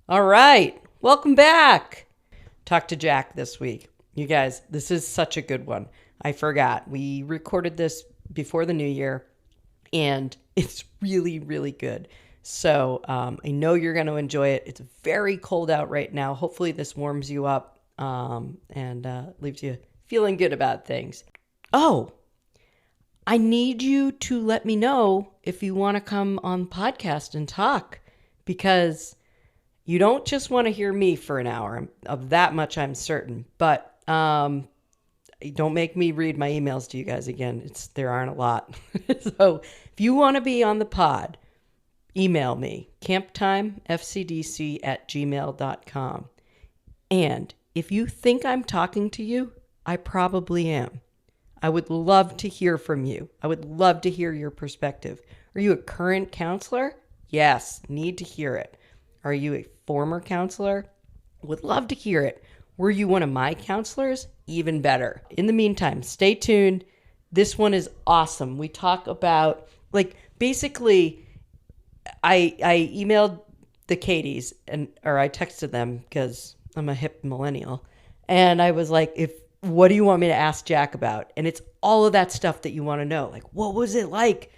All right. Welcome back. Talk to Jack this week. You guys, this is such a good one. I forgot. We recorded this before the new year and it's really, really good. So I know you're going to enjoy it. It's very cold out right now. Hopefully, this warms you up and leaves you feeling good about things. Oh, I need you to let me know if you want to come on podcast and talk because you don't just want to hear me for an hour. Of that much, I'm certain. But don't make me read my emails to you guys again. There aren't a lot. So if you want to be on the pod, email me, camptimefcdc@gmail.com. And if you think I'm talking to you, I probably am. I would love to hear from you. I would love to hear your perspective. Are you a current counselor? Yes, need to hear it. Are you a former counselor? Would love to hear it. Were you one of my counselors? Even better. In the meantime, stay tuned. This one is awesome. We talk about, basically, I emailed the Katies or I texted them because I'm a hip millennial. And I was like, what do you want me to ask Jack about? And it's all of that stuff that you want to know. Like, what was it like,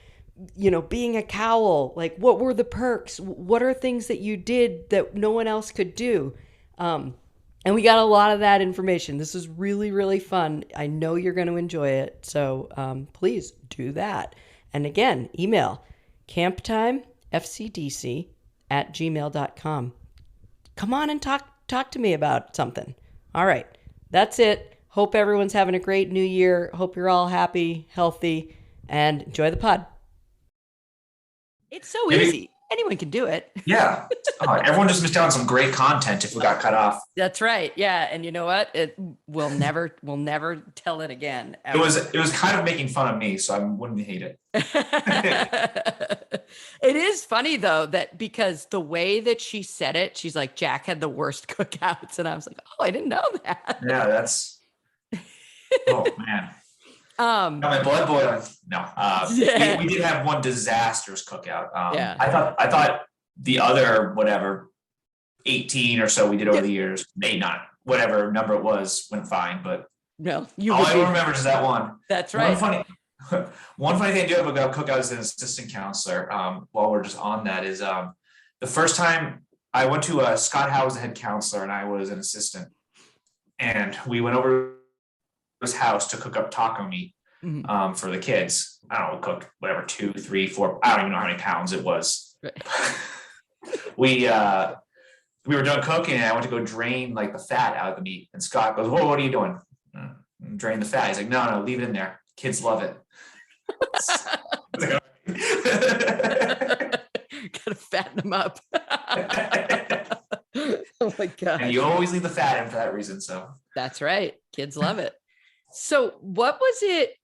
being a Cowell? Like, what were the perks? What are things that you did that no one else could do? And we got a lot of that information. This is really, really fun. I know you're going to enjoy it. So please do that. And again, email camptimefcdc@gmail.com. Come on and talk to me about something. All right. That's it. Hope everyone's having a great new year. Hope you're all happy, healthy, and enjoy the pod. It's so Maybe, easy. Anyone can do it. yeah. Everyone just missed out on some great content if we got cut off. That's right. Yeah. And you know what? We'll never tell it again. Ever. It was kind of making fun of me, so I wouldn't hate it. It is funny though, that because the way that she said it, she's like, Jack had the worst cookouts. And I was like, oh, I didn't know that. Yeah, that's, oh man. Got my blood boiling. No, Yeah. we did have one disastrous cookout. Yeah. I thought the other, whatever, 18 or so we did over the years, may not, whatever number it was, went fine. But no, all I remember is that one. That's right. One funny thing I do have about cookouts as an assistant counselor, while we're just on that, is the first time I went to Scott Howe was the head counselor and I was an assistant. And we went over to his house to cook up taco meat for the kids. I don't know, we cooked whatever, 2, 3, 4, I don't even know how many pounds it was. Right. We were done cooking and I went to go drain like the fat out of the meat. And Scott goes, "Whoa, what are you doing?" Drain the fat. He's like, no, leave it in there. Kids love it. Gotta fatten them up. Oh my god! And you always leave the fat in for that reason. So that's right. Kids love it. So what was it?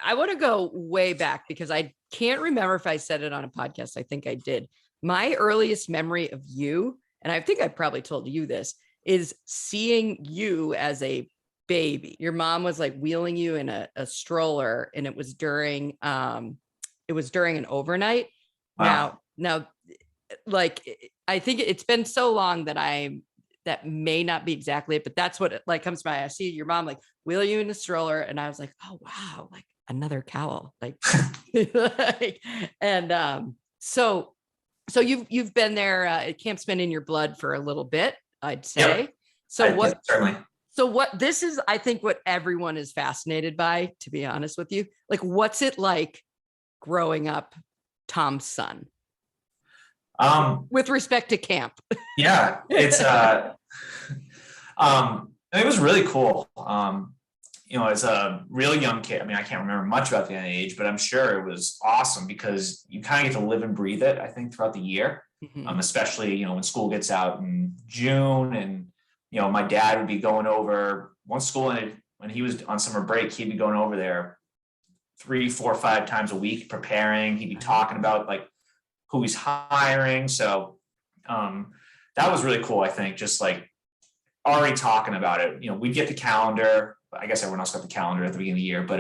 I want to go way back because I can't remember if I said it on a podcast. I think I did. My earliest memory of you, and I think I probably told you this, is seeing you as a baby. Your mom was like wheeling you in a stroller, and it was during an overnight. wow. Now, like, I think it's been so long that that may not be exactly it, but that's what it like comes to mind. I see your mom like wheel you in a stroller, and I was like, oh wow, like another Cowell, like, and so you've been there. Camp's been in your blood for a little bit, I'd say. Yep. Certainly. So what this is, I think, what everyone is fascinated by, to be honest with you, like, what's it like growing up Tom's son? With respect to camp. Yeah, it's it was really cool. As a really young kid, I mean, I can't remember much about the age, but I'm sure it was awesome because you kind of get to live and breathe it, I think, throughout the year. Especially, when school gets out in June, and my dad would be going over once school ended, when he was on summer break, he'd be going over there 3, 4, 5 times a week preparing. He'd be talking about like who he's hiring. So that was really cool, I think, just like already talking about it. We'd get the calendar. I guess everyone else got the calendar at the beginning of the year, but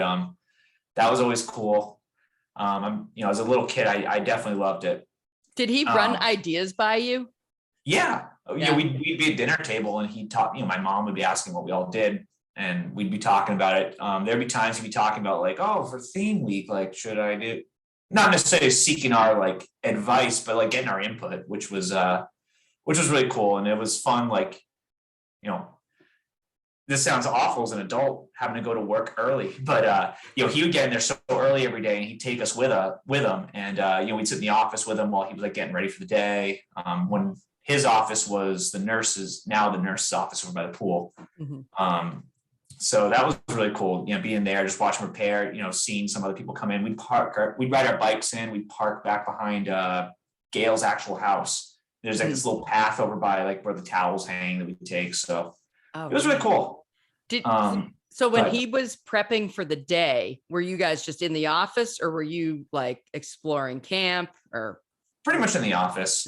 that was always cool. As a little kid, I definitely loved it. Did he run ideas by you? Yeah. we'd be at dinner table and he'd talk, my mom would be asking what we all did and we'd be talking about it. There'd be times he'd be talking about like, oh, for theme week, like, should I do, not necessarily seeking our like advice, but like getting our input, which was really cool. And it was fun. Like, this sounds awful as an adult having to go to work early, but he would get in there so early every day and he'd take us with him. And we'd sit in the office with him while he was like getting ready for the day. When his office was the nurse's office over by the pool. Mm-hmm. So that was really cool, being there, just watching repair, seeing some other people come in. We'd ride our bikes in, we'd park back behind Gail's actual house. There's like this little path over by like where the towels hang that we could take. So it was really cool. So when he was prepping for the day, were you guys just in the office or were you like exploring camp or? Pretty much in the office.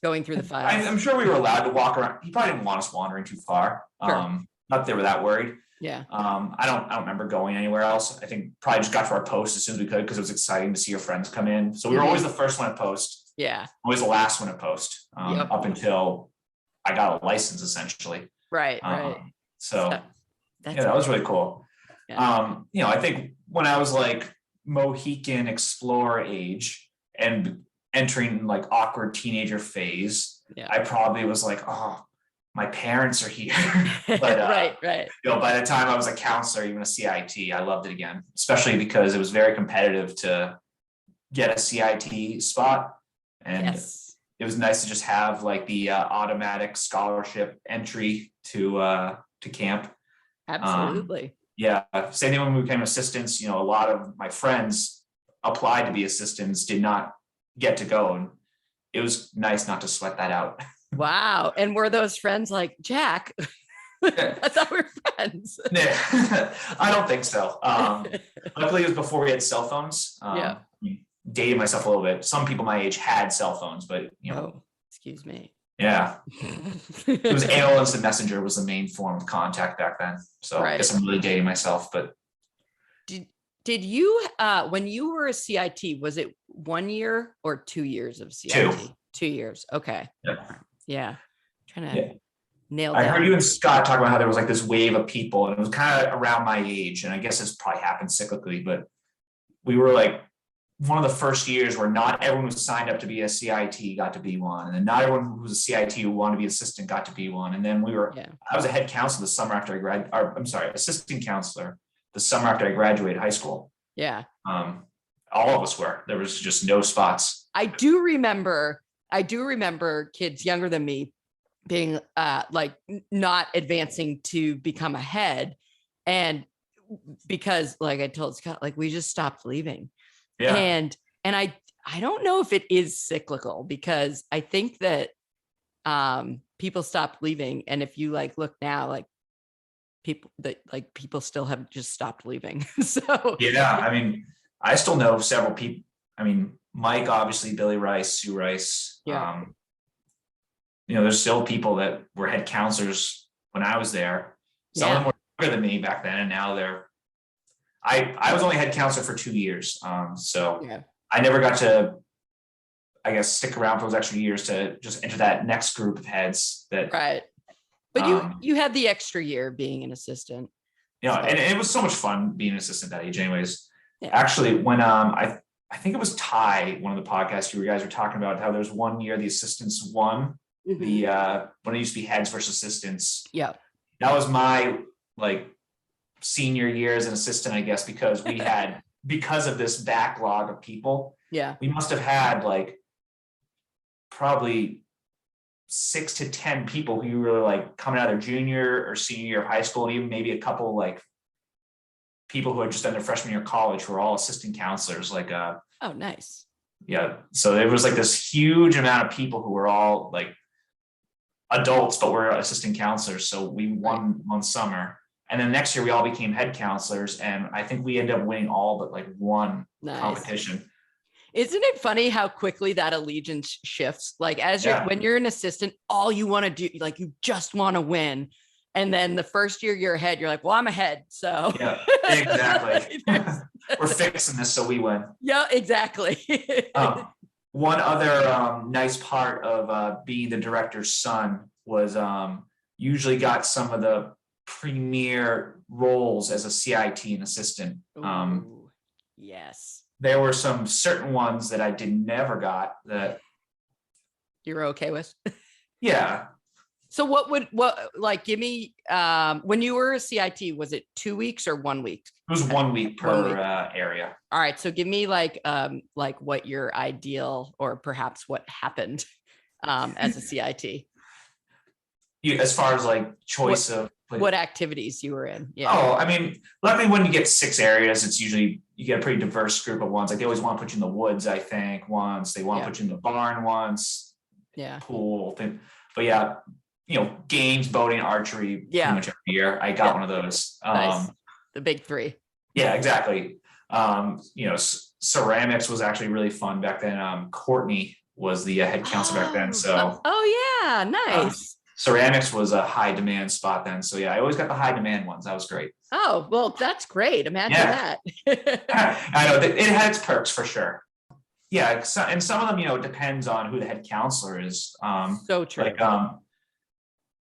Going through the files. I'm sure we were allowed to walk around. He probably didn't want us wandering too far. Sure. Not that they were that worried. Yeah. I don't remember going anywhere else. I think probably just got to our post as soon as we could because it was exciting to see your friends come in. So we were always the first one at post. Yeah. Always the last one at post. Up until I got a license essentially. Right. So that was really cool. Yeah. I think when I was like Mohican explorer age and entering like awkward teenager phase, I probably was like, oh, my parents are here. But right. By the time I was a counselor, even a CIT, I loved it again, especially because it was very competitive to get a CIT spot. And it was nice to just have like the automatic scholarship entry to camp. Absolutely. Same thing when we became assistants, a lot of my friends applied to be assistants, did not get to go. And it was nice not to sweat that out. Wow. And were those friends like, Jack? I thought we were friends. I don't think so. Luckily, it was before we had cell phones. Dating myself a little bit. Some people my age had cell phones, but excuse me. Yeah. It was AOL Instant Messenger was the main form of contact back then. So I guess I'm really dating myself, but. Did you, when you were a CIT, was it 1 year or 2 years of CIT? 2 years. Okay. Yeah. Trying to nail down. I heard you and Scott talk about how there was like this wave of people and it was kind of around my age. And I guess this probably happened cyclically, but we were like one of the first years where not everyone who signed up to be a CIT got to be one. And then not everyone who was a CIT who wanted to be assistant got to be one. And then I was a head counselor the summer after I graduated, assistant counselor the summer after I graduated high school. Yeah. All of us were. There was just no spots. I do remember kids younger than me being like not advancing to become a head. And because like I told Scott, like we just stopped leaving. Yeah. And I don't know if it is cyclical because I think that people stopped leaving. And if you like look now, like people still have just stopped leaving. So I mean, I still know several people. I mean, Mike, obviously, Billy Rice, Sue Rice. Yeah. There's still people that were head counselors when I was there. Some of them were younger than me back then, and now they're. I was only head counselor for 2 years, so I never got to, I guess, stick around for those extra years to just enter that next group of heads. That right. But you had the extra year being an assistant. And it was so much fun being an assistant that age, anyways. Yeah. Actually, when I think it was Ty, one of the podcasts you guys were talking about how there's 1 year the assistants won the when it used to be heads versus assistants. Yeah, that was my like senior year as an assistant, I guess, because we had because of this backlog of people. Yeah, we must have had like probably 6 to 10 people who were like coming out of their junior or senior year of high school, and even maybe a couple like people who had just done their freshman year of college who were all assistant counselors. Like, oh, nice. Yeah. So there was like this huge amount of people who were all like adults, but were assistant counselors. So we won one summer, and then next year we all became head counselors, and I think we ended up winning all but like one competition. Isn't it funny how quickly that allegiance shifts? Like when you're an assistant, all you want to do, like you just want to win. And then the first year you're ahead, you're like, well, I'm ahead. So yeah, exactly. We're fixing this so we win. Yeah, exactly. One other nice part of being the director's son was usually got some of the premier roles as a CIT and assistant. Ooh, yes. There were some certain ones that I never got that. You're okay with? Yeah. So give me, when you were a CIT, was it 2 weeks or 1 week? It was 1 week per 1 week. Area. All right. So give me like what your ideal, or perhaps what happened as a CIT. As far as like choice of what activities you were in. Yeah. Oh, I mean, luckily when you get 6 areas, it's usually you get a pretty diverse group of ones. Like they always want to put you in the woods, I think, once. They want to put you in the barn once. Yeah. Pool thing. But yeah, games, boating, archery, pretty much every year. I got one of those. Nice. The big 3. Yeah, exactly. Ceramics was actually really fun back then. Courtney was the head counselor back then. So yeah, nice. Ceramics was a high demand spot then. So yeah, I always got the high demand ones. That was great. Oh, well, that's great. Imagine that. I know it had its perks for sure. Yeah. And some of them, it depends on who the head counselor is. So true. Like,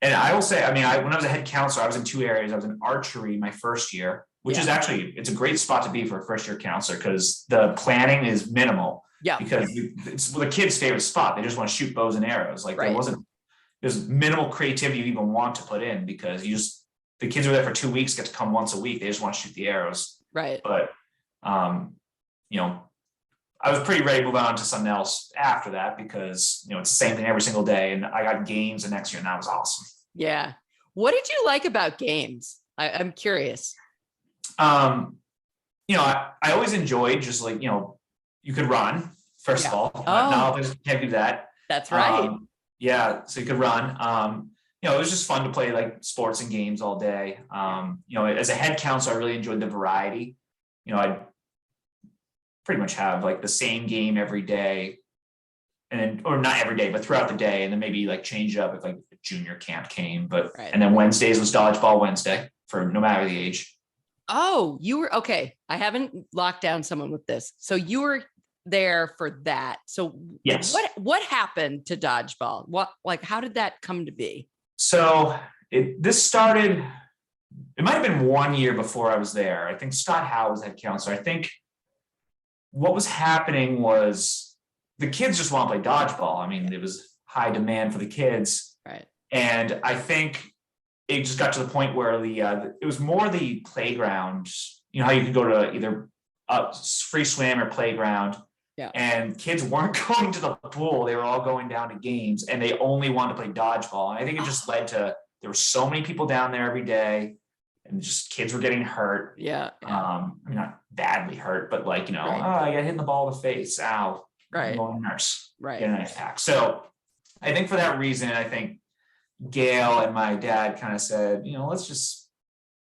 and I will say, when I was a head counselor, I was in 2 areas. I was in archery my first year, which is actually, it's a great spot to be for a first year counselor because the planning is minimal. Yeah. Because it's the kids' favorite spot. They just want to shoot bows and arrows. Like there's minimal creativity you even want to put in because the kids are there for 2 weeks, get to come once a week. They just want to shoot the arrows. Right. But, I was pretty ready to move on to something else after that because, it's the same thing every single day. And I got games the next year and that was awesome. Yeah. What did you like about games? I'm curious. I always enjoyed just like, you could run, first of all. Not all of us can't do that. That's right. Yeah. So you could run. It was just fun to play like sports and games all day. As a head counselor, I really enjoyed the variety. I'd pretty much have like the same game every day or not every day, but throughout the day. And then maybe like change it up if like a junior camp came, and then Wednesdays was dodgeball Wednesday for no matter the age. Oh, you were okay. I haven't locked down someone with this. So you were there for that. So yes. What happened to dodgeball? How did that come to be? So this started, it might've been 1 year before I was there. I think Scott Cowell was head counselor. I think what was happening was the kids just want to play dodgeball. It was high demand for the kids. Right. And I think it just got to the point where it was more the playground, how you could go to either a free swim or playground. Yeah. And kids weren't going to the pool. They were all going down to games and they only wanted to play dodgeball. And I think it just led to, there were so many people down there every day and just kids were getting hurt. Yeah. Not badly hurt, but like, right. I got hit in the ball of the face. Ow. Right. I'm going to nurse. Right. Get an ice pack. So I think for that reason, I think Gail and my dad kind of said, let's just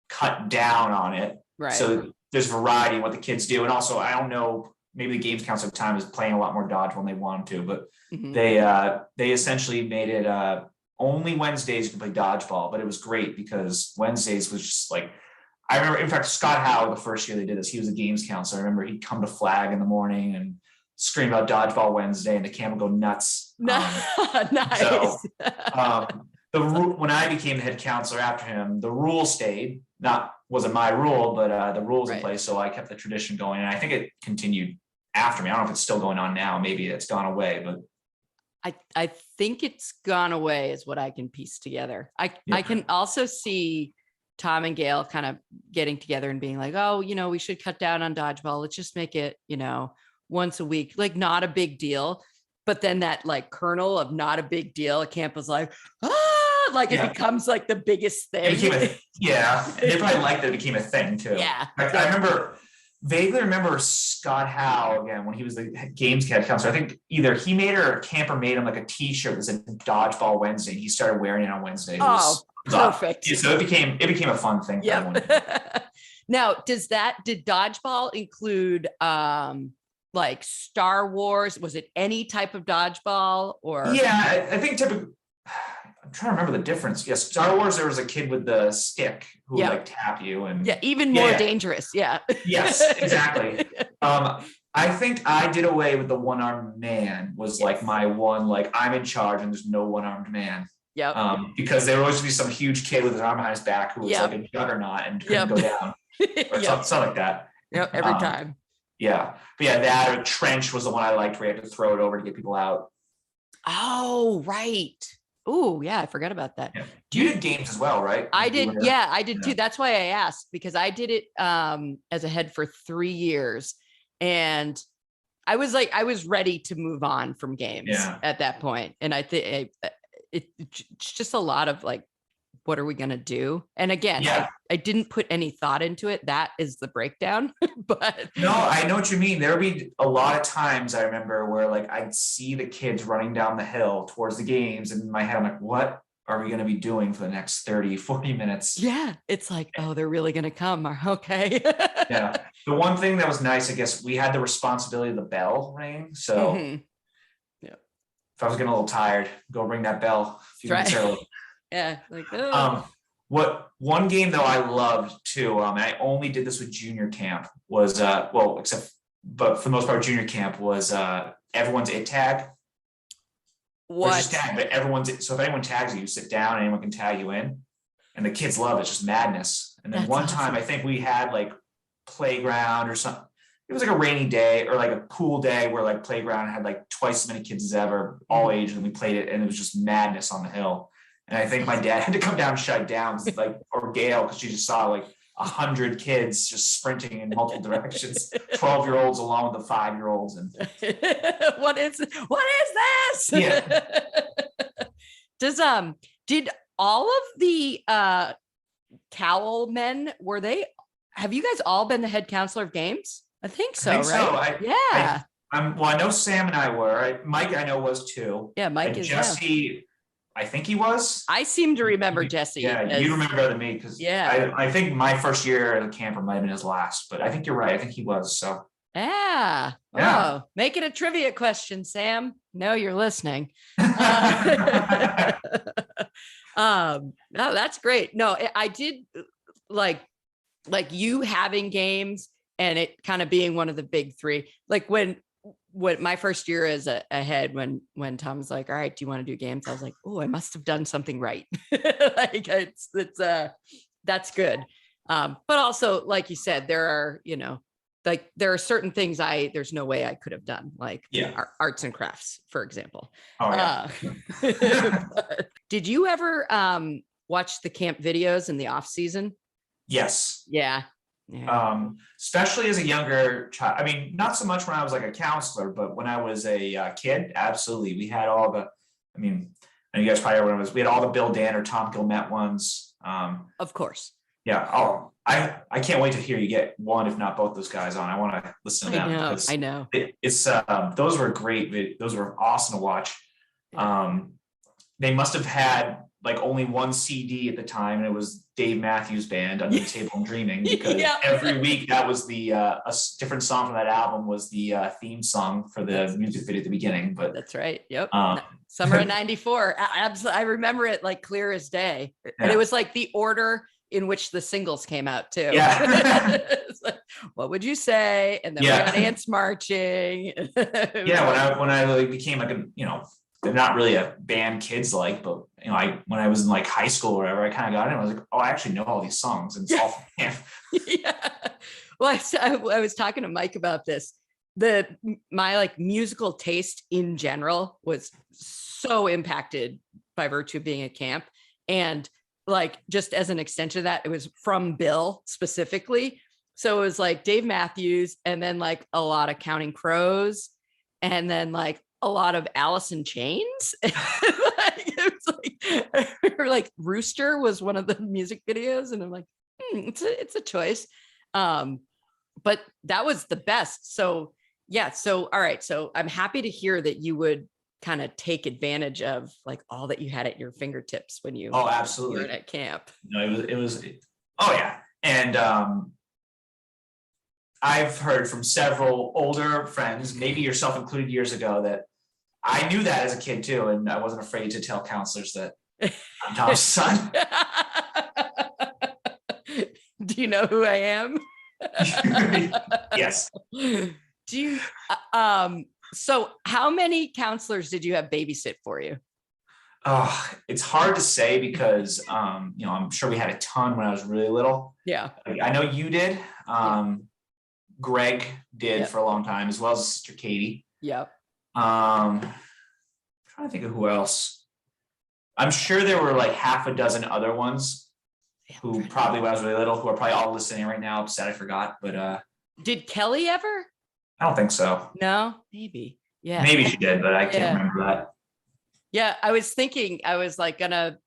cut down on it. Right. So there's variety in what the kids do. And also, I don't know, maybe the games counselor at the time is playing a lot more dodgeball than they wanted to, but they essentially made it only Wednesdays you can play dodgeball, but it was great because Wednesdays was just like, I remember, in fact, Scott Howe, the first year they did this, he was a games counselor. I remember he'd come to flag in the morning and scream about dodgeball Wednesday and the camp would go nuts. Nice. So, when I became the head counselor after him, the rule stayed. Wasn't my rule, but the rules in place. So I kept the tradition going, and I think it continued after me. I don't know if it's still going on now. Maybe it's gone away, but I think it's gone away is what I can piece together. I can also see Tom and Gail kind of getting together and being like, oh, we should cut down on dodgeball. Let's just make it, once a week, like not a big deal. But then that like kernel of not a big deal, a camp was like, it becomes like the biggest thing. They probably liked that it became a thing too. Yeah. I vaguely remember Scott Howe again when he was the games head counselor. I think either he made it or a camper made him like a T-shirt that said Dodgeball Wednesday. And he started wearing it on Wednesday. Perfect. So it became a fun thing for everyone. Now, did dodgeball include like Star Wars? Was it any type of dodgeball or? Yeah, I think typically. I'm trying to remember the difference. Yeah, Star Wars, there was a kid with the stick who would like tap you and even more dangerous. Yeah. Yes, exactly. I think I did away with the one-armed man was like my one, like I'm in charge and there's no one-armed man. Yep. Because there would always be some huge kid with his arm behind his back who was Yep. like a juggernaut and couldn't go down or something like that. Yep. Every time. Yeah. But yeah, that or trench was the one I liked where you had to throw it over to get people out. Oh, right. Oh, yeah. I forgot about that. Yeah. You did games as well, right? I did. Yeah, I did too. That's why I asked, because I did it as a head for 3 years. And I was ready to move on from games at that point. And I think it's just a lot of like, what are we going to do? And again, I didn't put any thought into it. That is the breakdown. But no, I know what you mean. There would be a lot of times I remember where like I'd see the kids running down the hill towards the games. And in my head, I'm like, what are we going to be doing for the next 30, 40 minutes? Yeah. It's like, oh, they're really going to come. Okay. Yeah. The one thing that was nice, I guess, we had the responsibility of the bell ring. So if I was getting a little tired, go ring that bell a few minutes early. Yeah. Like, oh. What one game though I loved too, and I only did this with junior camp was but for the most part, junior camp was everyone's it tag. What? Just tag, but everyone's so if anyone tags you, you sit down, anyone can tag you in. And the kids love it, it's just madness. And then that's one time I think we had like playground or something. It was like a rainy day or like a cool day where like playground had like twice as many kids as ever, all ages, and we played it, and it was just madness on the hill. And I think my dad had to come down and shut it down, like, or Gail, because she just saw like 100 kids just sprinting in multiple directions, 12-year-olds along with the 5-year-olds. And what is this? Yeah. Did all of the Cowell men, have you guys all been the head counselor of games? I think so, right? Yeah. I know Sam and I were. Mike, I know, was too. Yeah, Mike is. Jesse, I think he was. I seem to remember Jesse. Yeah, you remember better than me because I think my first year at the camper might have been his last, but I think you're right. I think he was. So yeah. Oh, make it a trivia question, Sam. No, you're listening. No, that's great. No, I did like you having games and it kind of being one of the big three. Like when my first year as a head, when Tom was like, all right, do you want to do games? I was like, oh, I must have done something right. Like that's good. But also, like you said, there are, there are certain things there's no way I could have done, like arts and crafts, for example. Oh, yeah. Did you ever watch the camp videos in the off season? Yes. Yeah. Especially as a younger child. I mean, not so much when I was like a counselor, but when I was a kid, absolutely. We had all the, I mean, and you guys probably remember this, we had all the Bill Dan or Tom Gilmet ones. Of course. Yeah. Oh, I can't wait to hear you get one, if not both those guys on. I want to listen to them. I know. It's those were great. Those were awesome to watch. They must have had like only one CD at the time, and it was Dave Matthews Band, Under the Table and Dreaming, because every week that was the a different song from that album was the theme song for the music video at the beginning. But that's right. Yep. Summer of '94. Absolutely, I remember it like clear as day. And it was like the order in which the singles came out too. Yeah. Like, what would you say? And then we got ants marching. When I like became like they're not really a band kids like, but when I was in like high school or whatever, I kind of got in. I was like, oh, I actually know all these songs, and it's all from him. Yeah. Well, I was talking to Mike about this. My like musical taste in general was so impacted by virtue of being at camp, and like just as an extension of that, it was from Bill specifically. So it was like Dave Matthews, and then like a lot of Counting Crows, and then like a lot of Alice in Chains. It was like Rooster was one of the music videos, and I'm like, it's a choice. But that was the best. So yeah. So all right. So I'm happy to hear that you would kind of take advantage of like all that you had at your fingertips when you absolutely were at camp. It was and I've heard from several older friends, maybe yourself included, years ago, that I knew that as a kid too, and I wasn't afraid to tell counselors that I'm Tom's son. Do you know who I am? Yes. Do you, so how many counselors did you have babysit for you? Oh, it's hard to say because, I'm sure we had a ton when I was really little. Yeah. I know you did. Greg did Yep. for a long time, as well as Sister Katie. Yep. Trying to think of who else. I'm sure there were like half a dozen other ones who probably when I was really little, who are probably all listening right now, upset I forgot. But did Kelly ever? I don't think so. No, maybe. Yeah. Maybe she did, but I can't remember that. Yeah, I was thinking I was like gonna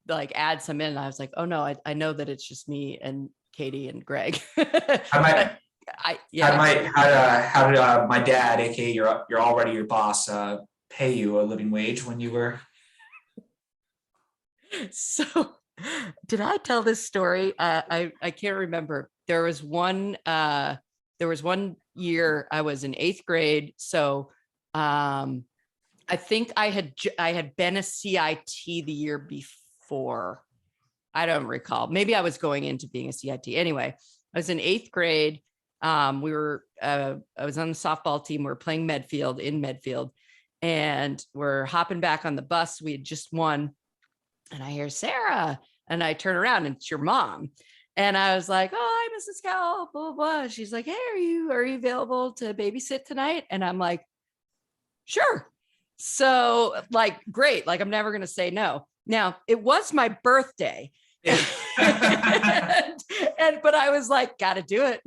like add some in. I was like, oh no, I know that it's just me and Katie and Greg. How did my dad, aka you're already your boss, pay you a living wage when you were? So did I tell this story? I can't remember. There was one year I was in 8th grade. So I think I had been a CIT the year before. I don't recall. Maybe I was going into being a CIT. Anyway, I was in 8th grade. I was on the softball team. We were playing in Medfield, and we're hopping back on the bus. We had just won, and I hear Sarah, and I turn around and it's your mom. And I was like, oh, hi, Mrs. Cowell, blah, blah, blah. She's like, hey, are you available to babysit tonight? And I'm like, sure. So like, great. Like, I'm never going to say no. Now, it was my birthday. Yeah. But I was like, got to do it.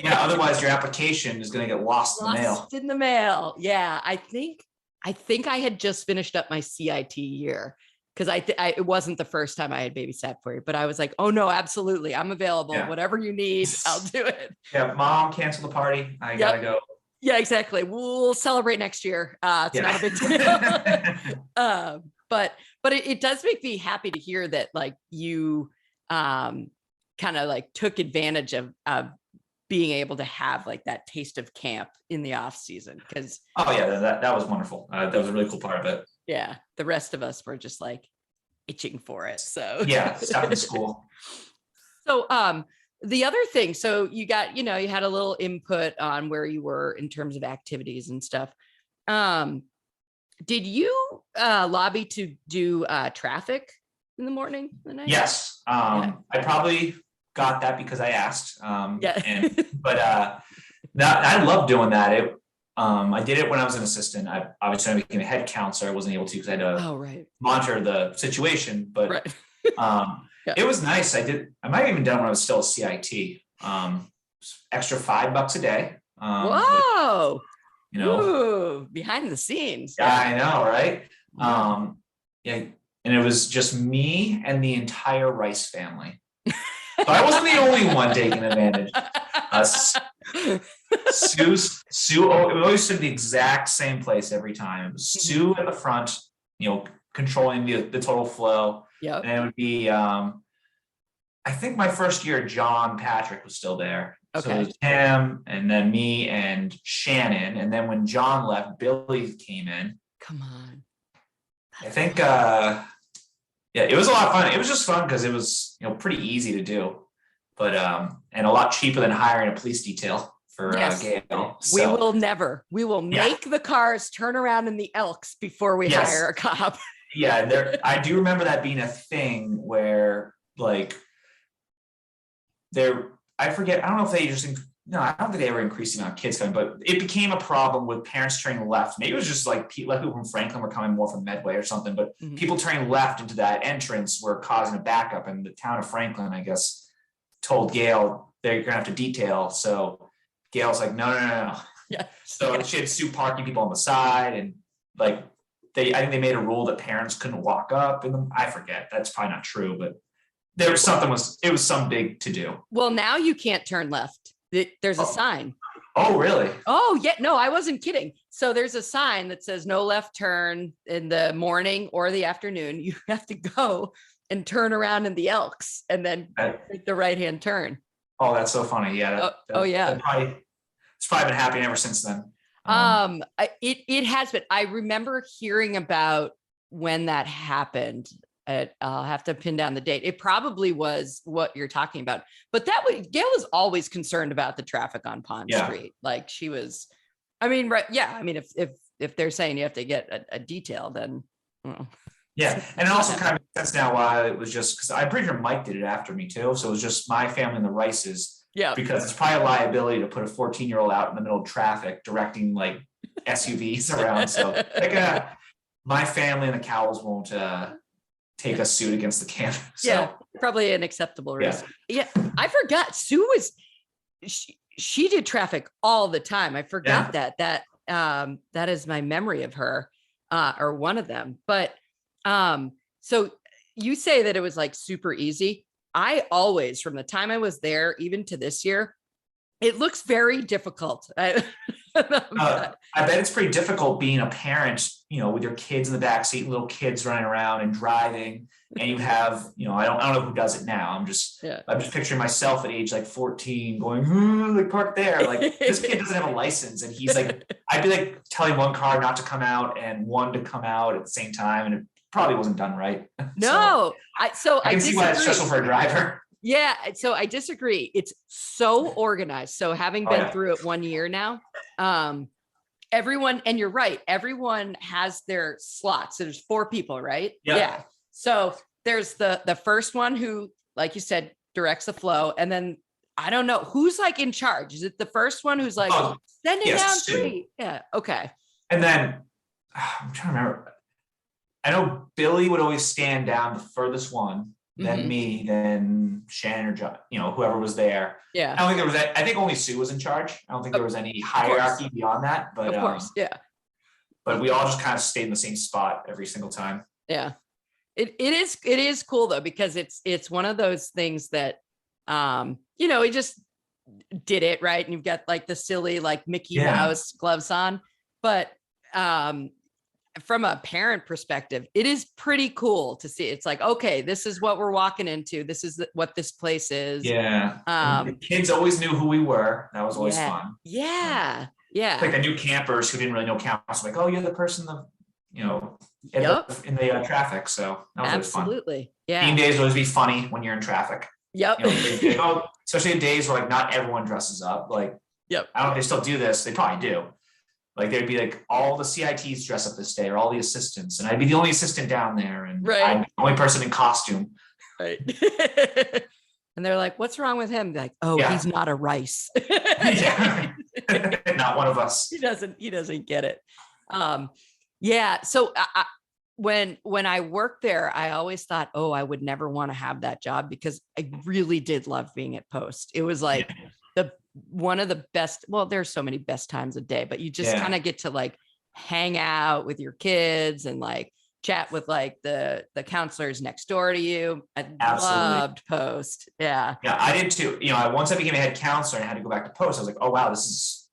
Yeah. Otherwise your application is going to get lost in the mail. Yeah. I think I had just finished up my CIT year, because it wasn't the first time I had babysat for you, but I was like, oh no, absolutely. I'm available. Yeah. Whatever you need, I'll do it. Yeah. Mom, cancel the party. I gotta go. Yeah, exactly. We'll celebrate next year. It's not a big deal. But it does make me happy to hear that like you kind of like took advantage of being able to have like that taste of camp in the off season. Because that was wonderful. That was a really cool part of it. Yeah, the rest of us were just like itching for it. So yeah, stuck in school. So the other thing, so you got, you had a little input on where you were in terms of activities and stuff. Did you lobby to do traffic in the morning, the night? Yes. I probably got that because I asked. But I love doing that. I did it when I was an assistant. Obviously I became a head counselor. I wasn't able to because I had to monitor the situation, but it was nice. I might have even done when I was still a CIT. Extra $5 a day. Whoa. But, ooh, behind the scenes. Yeah, I know, right? And it was just me and the entire Rice family. So I wasn't the only one taking advantage. Sue always stood the exact same place every time. It was Sue at the front, controlling the total flow. Yeah. And it would be I think my first year, John Patrick was still there. Okay. So it was him and then me and Shannon. And then when John left, Billy came in. Come on. I think it was a lot of fun. It was just fun because it was pretty easy to do. But and a lot cheaper than hiring a police detail for Gail. So, we will make the cars turn around in the Elks before we hire a cop. Yeah, I do remember that being a thing where like I forget, I don't know if they I don't think they ever increased the amount of kids coming, but it became a problem with parents turning left. Maybe it was just like people from Franklin were coming more from Medway or something, but people turning left into that entrance were causing a backup, and the town of Franklin, I guess, told Gail they're gonna have to detail. So Gail's like, no. Yeah. So she had Sue parking people on the side, and like I think they made a rule that parents couldn't walk up. And I forget. That's probably not true, but there was some big to do. Well, now you can't turn left. There's a sign. Oh, really? Oh, yeah. No, I wasn't kidding. So there's a sign that says no left turn in the morning or the afternoon. You have to go and turn around in the Elks and then take the right-hand turn. Oh, that's so funny. Yeah. It's probably been happening ever since then. It has been. I remember hearing about when that happened. I'll have to pin down the date. It probably was what you're talking about, but Gail was always concerned about the traffic on Pond Street. Like she was, I mean, right. Yeah. I mean, if they're saying you have to get a detail, then. Well. Yeah. And it also kind of makes sense now why it was just because I'm pretty sure Mike did it after me too. So it was just my family and the Rices. Yeah. Because it's probably a liability to put a 14-year-old out in the middle of traffic directing like SUVs around. So like my family and the Cowells won't take a suit against the camp. So. Yeah, probably an acceptable risk. Yeah. I forgot Sue she did traffic all the time. I forgot that is my memory of her, or one of them. But so you say that it was like super easy. I always, from the time I was there, even to this year, it looks very difficult. I bet it's pretty difficult being a parent, with your kids in the backseat, little kids running around and driving, and you have, I don't know who does it now. I'm just picturing myself at age like 14 going, like park there. Like this kid doesn't have a license, and he's like, I'd be like telling one car not to come out and one to come out at the same time, and it probably wasn't done right. No, I can see why it's stressful for a driver. Yeah, so I disagree. It's so organized. So having been through it 1 year now, everyone, and you're right, everyone has their slots. So there's 4 people, right? Yep. Yeah. So there's the first one who, like you said, directs the flow. And then I don't know who's like in charge. Is it the first one who's like sending down 3? Yeah. Okay. And then I'm trying to remember. I know Billy would always stand down the furthest one, then me, then Shannon or John, whoever was there. Yeah. I don't think there was I think only Sue was in charge. I don't think there was any hierarchy beyond that. But of course, But we all just kind of stayed in the same spot every single time. Yeah. It is cool though, because it's one of those things that he just did it right. And you've got like the silly like Mickey Mouse gloves on. But from a parent perspective, it is pretty cool to see. It's like, okay, this is what we're walking into. This is what this place is. Yeah. The kids always knew who we were. That was always fun. Yeah. Yeah. Like the new campers who didn't really know campus, like, oh, you're the person in the traffic. So that was always fun. Absolutely. Yeah. Theme days always be funny when you're in traffic. Yep. Especially in days where like not everyone dresses up. Like, I don't know if they still do this. They probably do. Like there'd be like all the CITs dress up this day, or all the assistants, and I'd be the only assistant down there, and I'm the only person in costume. Right. And they're like, "What's wrong with him?" They're like, "Oh, he's not a Rice." Not one of us. He doesn't get it. So when I worked there, I always thought, oh, I would never want to have that job, because I really did love being at Post. It was like one of the best. Well, there's so many best times a day, but you just kind of get to like hang out with your kids and like chat with like the counselors next door to you. I loved Post. Yeah, I did too. Once I became a head counselor and I had to go back to Post, I was like, oh wow, this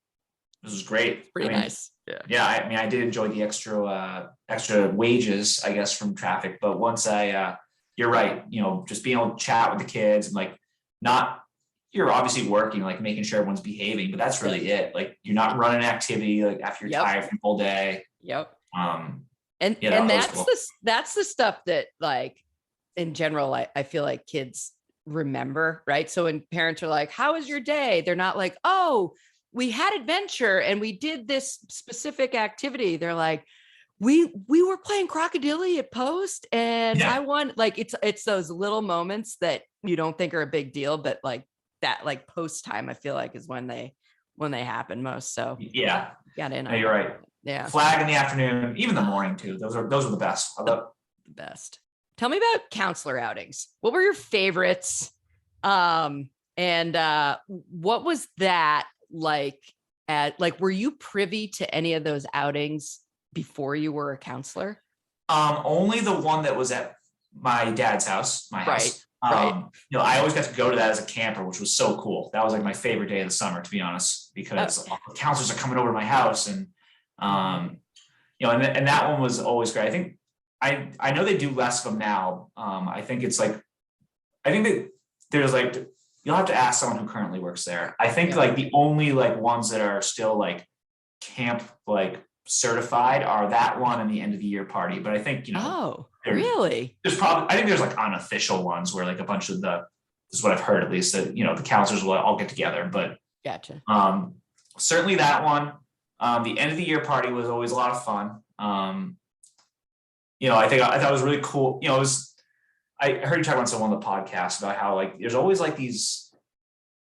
is great. Pretty nice. Yeah. I did enjoy the extra wages, I guess, from traffic. But once you're right, just being able to chat with the kids and like you're obviously working, like making sure everyone's behaving, but that's really it. Like you're not running activity like after you're tired from the whole day. Yep. And that's the stuff that like in general, I feel like kids remember, right? So when parents are like, how was your day? They're not like, oh, we had adventure and we did this specific activity. They're like, we were playing Crocodile at Post and I won. Like it's those little moments that you don't think are a big deal, but like that, like Post time, I feel like is when they happen most. So got in. No, you're right. Yeah. Flag in the afternoon, even the morning too. Those are the best. I love the best. Tell me about counselor outings. What were your favorites? And what was that like were you privy to any of those outings before you were a counselor? Only the one that was at my dad's house, my house. Right. I always got to go to that as a camper, which was so cool. That was like my favorite day of the summer, to be honest, because all the counselors are coming over to my house and and that one was always great. I think I know they do less of them now. I think that there's like, you'll have to ask someone who currently works there. I think like the only like ones that are still like camp like certified are that one and the end of the year party. But I think Really? There's probably, I think there's like unofficial ones where like a bunch of this is what I've heard at least, that, the counselors will all get together, but Gotcha. certainly that one. The end of the year party was always a lot of fun. I thought it was really cool. I heard you talk about some on the podcast about how like there's always like these.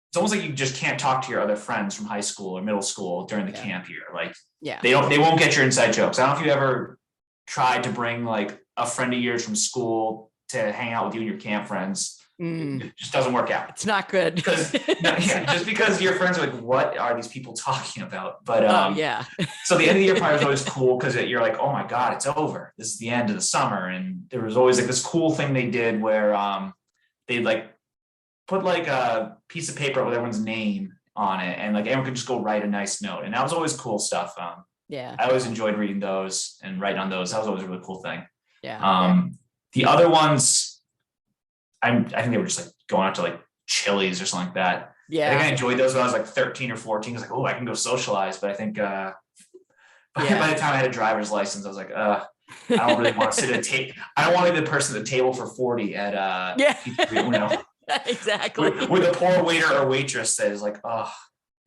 It's almost like you just can't talk to your other friends from high school or middle school during the camp year. Like they won't get your inside jokes. I don't know if you ever tried to bring like a friend of yours from school to hang out with you and your camp friends. It just doesn't work out. It's not good. Just because your friends are like, what are these people talking about? But so the end of the year party was always cool because you're like, oh my God, it's over. This is the end of the summer. And there was always like this cool thing they did where they'd like put like a piece of paper with everyone's name on it, and like everyone could just go write a nice note. And that was always cool stuff. I always enjoyed reading those and writing on those. That was always a really cool thing. The other ones, I think they were just like going out to like Chili's or something like that. I think I enjoyed those when I was like 13 or 14. I was like, oh, I can go socialize. But I think by the time I had a driver's license, I was like, I don't really want to sit at a table. I don't want to be the person at the table for 40 at Exactly. With a poor waiter or waitress that is like, oh,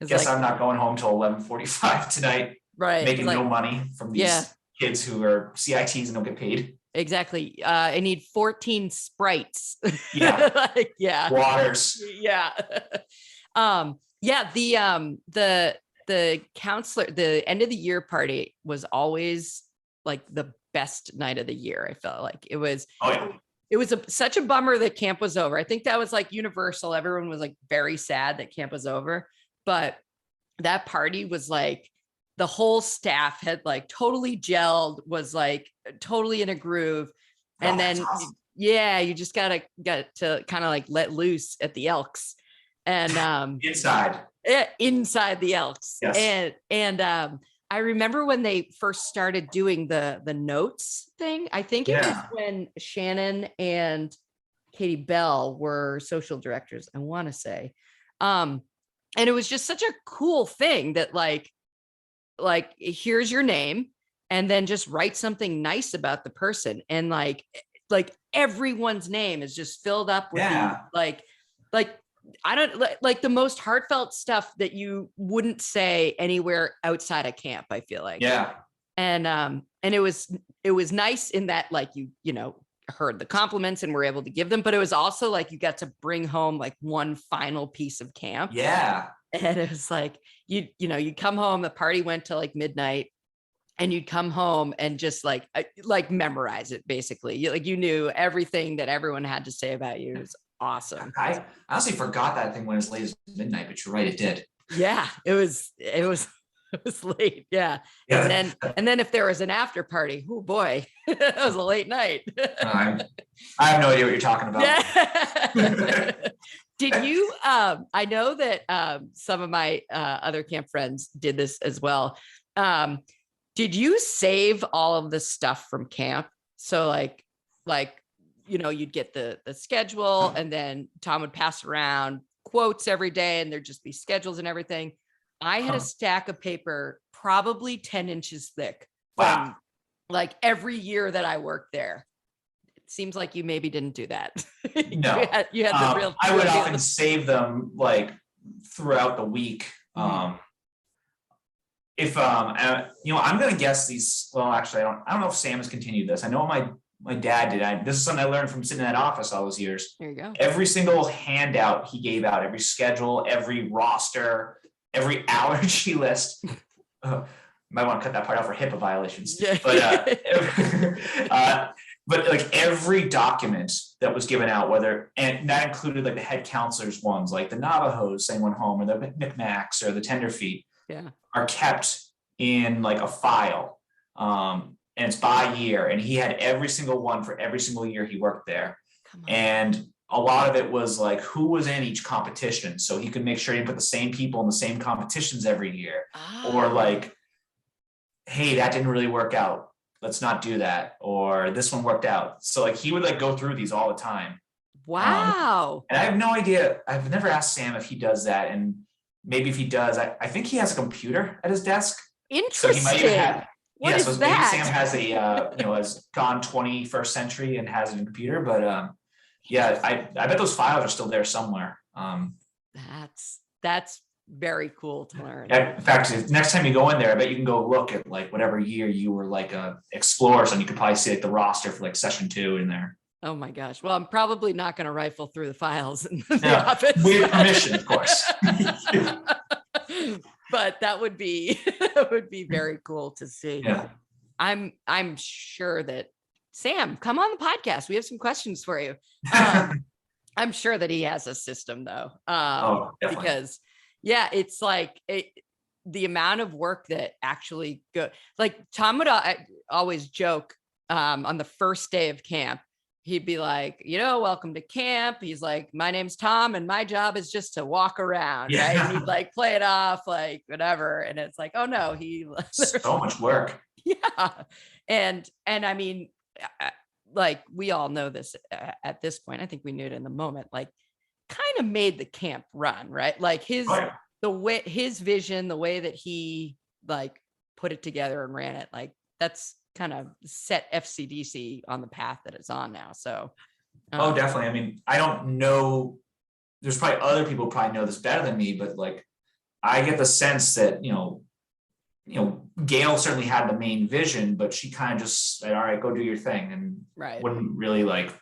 guess I'm not going home till 11:45 tonight. Right. Making no money from these kids who are CITs and don't get paid. Exactly. I need 14 Sprites. Waters. The counselor, the end of the year party was always like the best night of the year. I felt like it was. It was such a bummer that camp was over. I think that was like universal. Everyone was like very sad that camp was over, but that party was like the whole staff had like totally gelled, was like totally in a groove. And then, awesome. You just got to kind of like let loose at the Elks and inside the Elks. Yes. And I remember when they first started doing the notes thing. I think it was when Shannon and Katie Bell were social directors, I want to say. And it was just such a cool thing that like here's your name and then just write something nice about the person. And like everyone's name is just filled up with like I don't like the most heartfelt stuff that you wouldn't say anywhere outside of camp, I feel like. And it was nice in that like you heard the compliments and were able to give them, but it was also like you got to bring home like one final piece of camp. And it was like you come home, the party went till like midnight, and you'd come home and just like memorize it basically. You knew everything that everyone had to say about you. It was awesome. I honestly forgot that thing when as late as midnight, but you're right, it did. It was late. And then if there was an after party, oh boy, that was a late night. I have no idea what you're talking about. Did you I know that some of my other camp friends did this as well. Did you save all of the stuff from camp? So like you'd get the schedule, and then Tom would pass around quotes every day, and there'd just be schedules and everything. I had a stack of paper, probably 10 inches thick, from like every year that I worked there. It seems like you maybe didn't do that. No, you had the real. I would often save them like throughout the week. If I'm gonna guess these. Well, actually, I don't know if Sam has continued this. I know my dad did. This is something I learned from sitting in that office all those years. There you go. Every single handout he gave out, every schedule, every roster, every allergy list. Might want to cut that part out for HIPAA violations. But like every document that was given out, and that included like the head counselors ones, like the Navajos saying one home, or the Micmacs or the Tenderfeet, are kept in like a file. And it's by year, and he had every single one for every single year he worked there. And a lot of it was like who was in each competition, so he could make sure he put the same people in the same competitions every year. Or like, hey, that didn't really work out, let's not do that, or this one worked out. So like he would like go through these all the time. Wow. And I have no idea, I've never asked Sam if he does that, and maybe if he does, I think he has a computer at his desk. Interesting. So he might even have, What is maybe that? Sam has has gone 21st century and has a computer, but yeah, I bet those files are still there somewhere. That's very cool to learn. In fact, if next time you go in there, I bet you can go look at like whatever year you were like a explorer, and you could probably see like the roster for like session 2 in there. Oh my gosh. Well, I'm probably not going to rifle through the files in the office. With permission, of course. But that would be very cool to see. Yeah. I'm sure that Sam, come on the podcast. We have some questions for you. I'm sure that he has a system though. Because it's like the amount of work that actually go, like Tom would always joke on the first day of camp. He'd be like, welcome to camp. He's like, my name's Tom and my job is just to walk around. Yeah. Right. And he'd like play it off like whatever. And it's like, oh no, so much work. Yeah. And I mean, like we all know this at this point. I think we knew it in the moment, like kind of made the camp run, right? Like his vision, the way that he like put it together and ran it, like that's kind of set FCDC on the path that it's on now. So definitely. I mean, I don't know, there's probably other people probably know this better than me, but like I get the sense that Gail certainly had the main vision, but she kind of just said, all right, go do your thing, and wouldn't really like,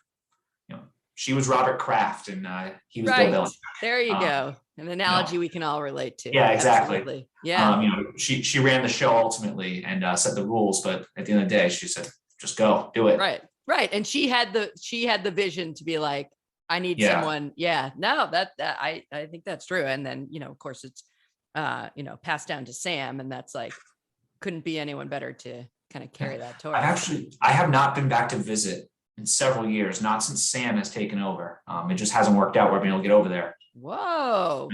she was Robert Kraft and he was Bill Belichick. There you go. An analogy we can all relate to. Yeah, exactly. Absolutely. Yeah. She ran the show ultimately and set the rules, but at the end of the day, she said, just go do it. Right. And she had the vision to be like, I need someone. Yeah, no, that I think that's true. And then, of course it's, passed down to Sam, and that's like, couldn't be anyone better to kind of carry that torch. I have not been back to visit in several years, not since Sam has taken over. It just hasn't worked out where I've been able to get over there. Whoa.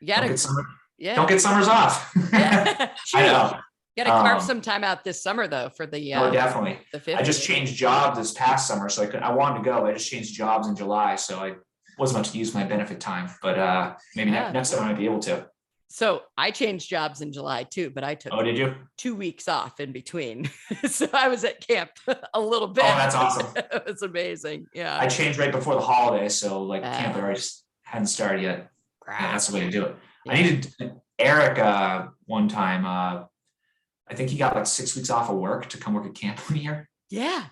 You gotta don't get summers off. Yeah. I know. You gotta carve some time out this summer though for the definitely. The 50th. I just changed jobs this past summer, so I wanted to go. I just changed jobs in July, so I wasn't able to use my benefit time, but maybe next time I might be able to. So I changed jobs in July too, but I took did you? 2 weeks off in between. So I was at camp a little bit. Oh, that's awesome. It was amazing. Yeah. I changed right before the holidays, so like camp already just hadn't started yet. Yeah, that's the way to do it. Yeah. I needed Eric one time. I think he got like 6 weeks off of work to come work at camp 1 year. Yeah.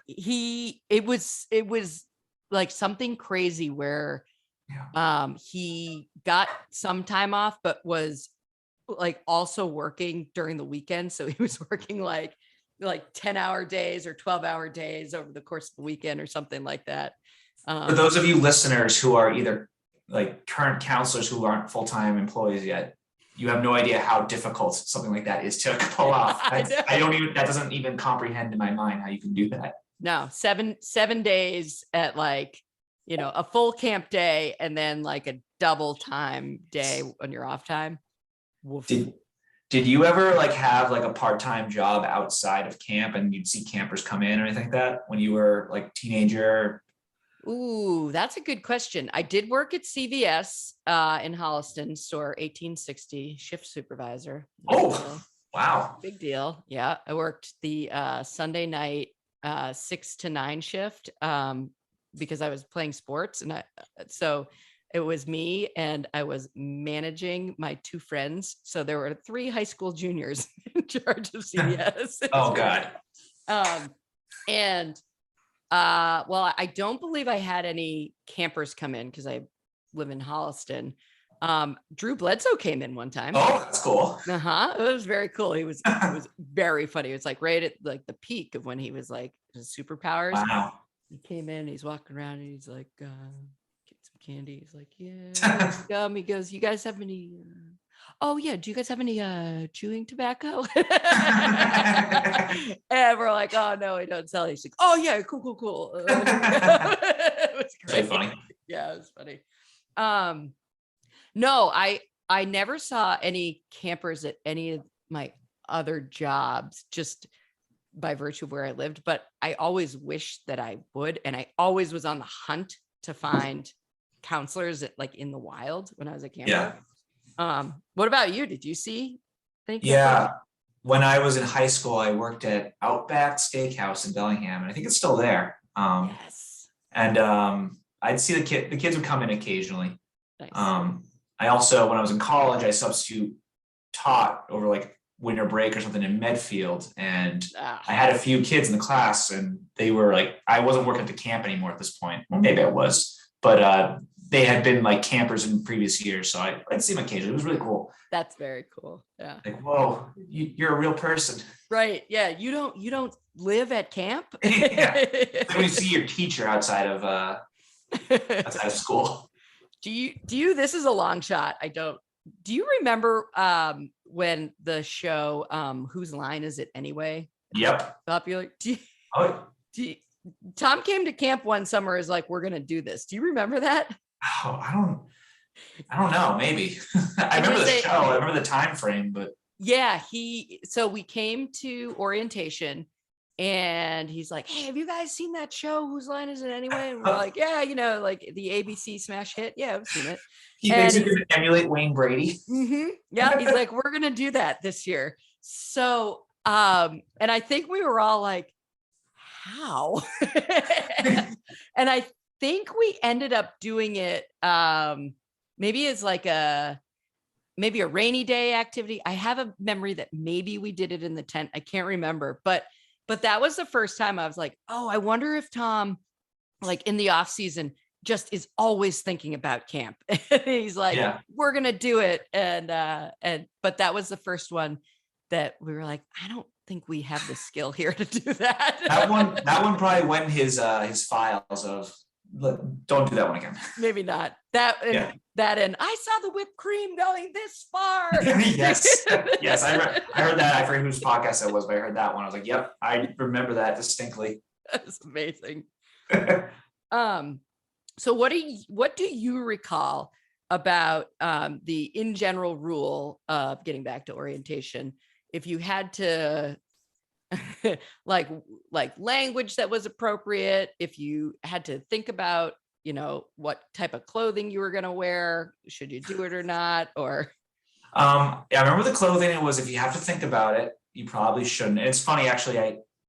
It was like something crazy where he got some time off, but was like also working during the weekend. So he was working like 10-hour days or 12-hour days over the course of the weekend or something like that. For those of you listeners who are either like current counselors who aren't full-time employees yet, you have no idea how difficult something like that is to pull off. That doesn't even comprehend in my mind how you can do that. No, 7 days at like, a full camp day and then like a double time day on your off time. Woof. Did you ever like have like a part-time job outside of camp and you'd see campers come in or anything like that when you were like teenager? Ooh, that's a good question. I did work at CVS in Holliston, store 1860, shift supervisor. Wow. Big deal. Yeah. I worked the Sunday night 6 to 9 shift because I was playing sports. And so it was me and I was managing my 2 friends. So there were 3 high school juniors in charge of CVS. Oh God. Well, I don't believe I had any campers come in because I live in Holliston. Drew Bledsoe came in one time. Oh, that's cool. It was very cool. It was very funny. It was like right at like the peak of when he was like his superpowers. Wow. He came in, he's walking around and he's like, get some candy. He's like, yeah, gum. He goes, you guys have any, oh yeah, do you guys have any chewing tobacco? And we're like, oh no, we don't sell. He's like, oh yeah, cool. It was great. Funny. Yeah, it was funny. No, I never saw any campers at any of my other jobs, just by virtue of where I lived, but I always wished that I would. And I always was on the hunt to find counselors in the wild when I was a camper. Yeah. What about you? Did you see? Yeah. when I was in high school, I worked at Outback Steakhouse in Bellingham, and I think it's still there. Yes. And I'd see the kids would come in occasionally. Nice. I also, when I was in college, I substitute taught over like winter break or something in Medfield, and I had a few kids in the class, and they were like, I wasn't working at the camp anymore at this point. Well, maybe I was, but they had been like campers in previous years, so I'd see them occasionally. It was really cool. That's very cool. Yeah. Like, whoa, you're a real person. Right. Yeah. You don't live at camp. Yeah. Like when you see your teacher outside of school. Do you, this is a long shot. Do you remember when the show Whose Line Is It Anyway? Yep. Popular. Oh. Tom came to camp one summer as like, we're gonna do this. Do you remember that? Oh, I don't know. Maybe. I remember the show. I remember the time frame, but yeah, so we came to orientation and he's like, hey, have you guys seen that show? Whose Line Is It Anyway? And we're like, yeah, like the ABC smash hit. Yeah, I've seen it. He thinks he can emulate Wayne Brady. Mm-hmm. Yeah, he's like, we're gonna do that this year. So and I think we were all like, how? And I think we ended up doing it maybe as like maybe a rainy day activity. I have a memory that maybe we did it in the tent. I can't remember, but that was the first time I was like, oh, I wonder if Tom, like in the off season, just is always thinking about camp. He's like, yeah, we're gonna do it. But that was the first one that we were like, I don't think we have the skill here to do that. that one probably went in his files of, don't do that one again. Maybe not. And I saw the whipped cream going this far. Yes. I heard that. I forget whose podcast that was, but I heard that one. I was like, yep, I remember that distinctly. That's amazing. So what do you recall about the in general rule of getting back to orientation? If you had to like language that was appropriate, if you had to think about, what type of clothing you were going to wear, should you do it or not? Or I remember the clothing. It was, if you have to think about it, you probably shouldn't. It's funny, actually,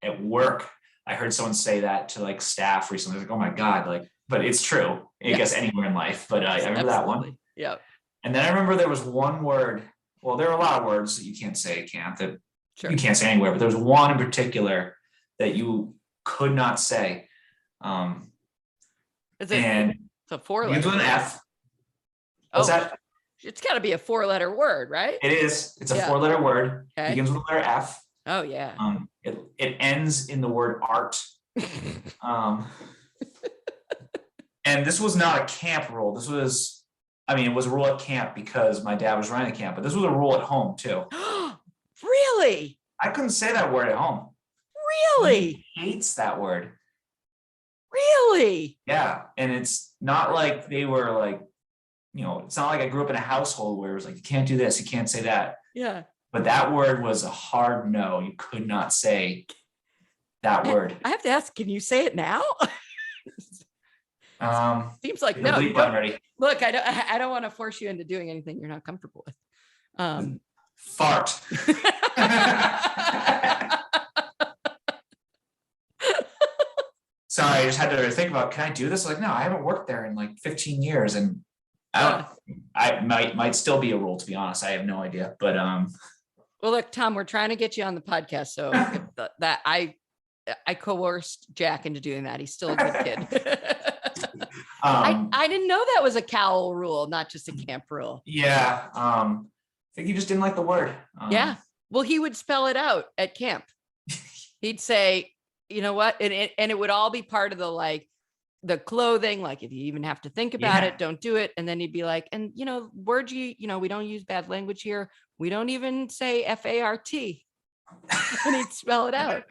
at work, I heard someone say that to like staff recently. Like, oh my God, like, but it's true. I guess anywhere in life, but I remember that one. Yeah. And then I remember there was one word. Well, there are a lot of words that you can't say at camp that you can't say anywhere, but there was one in particular that you could not say. It's a 4-letter. Begins with an F. What's that? It's got to be a 4-letter word, right? It is. It's a 4-letter word. Okay. Begins with the letter F. Oh yeah. It ends in the word art. And this was not a camp rule. This was, it was a rule at camp because my dad was running the camp, but this was a rule at home too. Really? I couldn't say that word at home. Really? He hates that word. Really? Yeah. And it's not like they were like, it's not like I grew up in a household where it was like, you can't do this, you can't say that. Yeah. But that word was a hard no. You could not say that word. I have to ask, can you say it now? Seems like no. Look, I don't want to force you into doing anything you're not comfortable with. Fart. Sorry, I just had to think about, can I do this? Like, no, I haven't worked there in like 15 years, and I might still be a rule, to be honest. I have no idea, but well, look, Tom, we're trying to get you on the podcast, so that I coerced Jack into doing that. He's still a good kid. I didn't know that was a Cowell rule, not just a camp rule. Yeah, I think he just didn't like the word. Yeah, well, he would spell it out at camp. He'd say, you know what, and it would all be part of the clothing. Like, if you even have to think about it, don't do it. And then he'd be like, and words we don't use bad language here. We don't even say FART. And he'd spell it out.